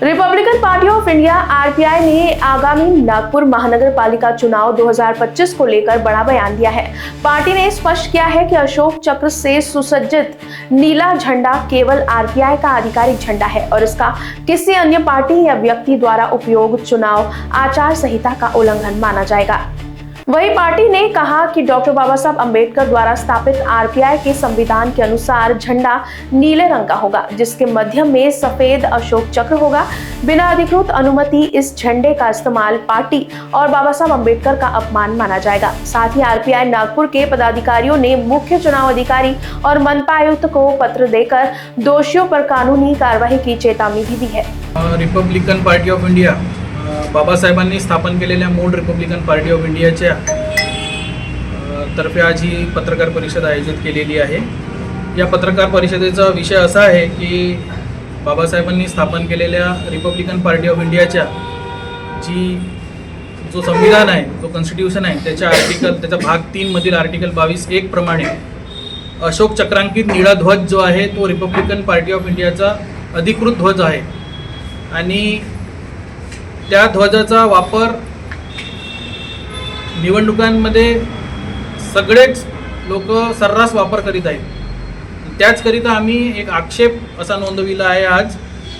Republican party of India RPI ने आगामी नागपुर महानगर पालिका चुनाव 2025 को लेकर बड़ा बयान दिया है। पार्टी ने स्पष्ट किया है कि अशोक चक्र से सुसज्जित नीला झंडा केवल आरपीआई का आधिकारिक झंडा है और इसका किसी अन्य पार्टी या व्यक्ति द्वारा उपयोग चुनाव आचार संहिता का उल्लंघन माना जाएगा। वहीं पार्टी ने कहा कि डॉक्टर बाबा साहब अम्बेडकर द्वारा स्थापित आरपीआई के संविधान के अनुसार झंडा नीले रंग का होगा, जिसके मध्य में सफेद अशोक चक्र होगा। बिना अधिकृत अनुमति इस झंडे का इस्तेमाल पार्टी और बाबा साहब अम्बेडकर का अपमान माना जाएगा। साथ ही आरपीआई नागपुर के पदाधिकारियों ने मुख्य चुनाव अधिकारी और मनपा आयुक्त को पत्र देकर दोषियों पर कानूनी कार्रवाई की चेतावनी भी दी है। रिपब्लिकन पार्टी ऑफ इंडिया बाबासाहेबांनी स्थापन केलेल्या मूळ रिपब्लिकन पार्टी ऑफ इंडियाच्या तर्फे आज ही पत्रकार परिषद आयोजित केलेली आहे। या पत्रकार परिषदेचा विषय असा आहे की बाबासाहेबांनी स्थापन केलेल्या रिपब्लिकन पार्टी ऑफ इंडियाच्या जो संविधान आहे, जो कॉन्स्टिट्यूशन आहे, त्याचा भाग 3 मधील आर्टिकल 22(1) प्रमाणे अशोक चक्रांकित निळा ध्वज जो आहे तो रिपब्लिकन पार्टी ऑफ इंडियाचा अधिकृत ध्वज आहे आणि त्या ध्वजाचा वापर निवडणुकांमध्ये सगळेच लोक सर्रास वापर करीत आहेत। त्याचकरिता आम्ही एक आक्षेप असा नोंदविला आहे। आज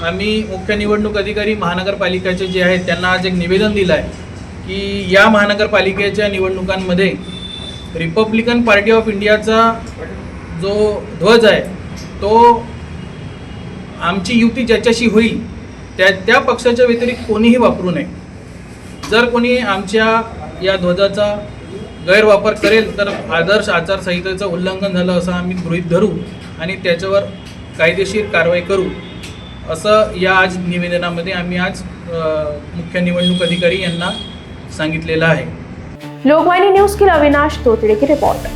आम्ही मुख्य निवडणूक अधिकारी महानगरपालिकेचे जे आहेत त्यांना आज एक निवेदन दिलं आहे की या महानगरपालिकेच्या निवडणुकांमध्ये रिपब्लिकन पार्टी ऑफ इंडियाचा जो ध्वज आहे तो आमची युती ज्याच्याशी होईल त्या पक्षाच्या व्यतिरिक्त कोणीही वापरू नये। जर कोणी आमच्या या ध्वजाचा गैरवापर करेल तर आदर्श आचारसंहितेचं उल्लंघन झालं असं आम्ही गृहीत धरू आणि त्याच्यावर कायदेशीर कारवाई करू असं या आज निवेदनामध्ये आम्ही आज मुख्य निवडणूक अधिकारी यांना सांगितलेलं आहे। लोकवाहिनी न्यूज के लिए अविनाश तोतड़े की रिपोर्ट।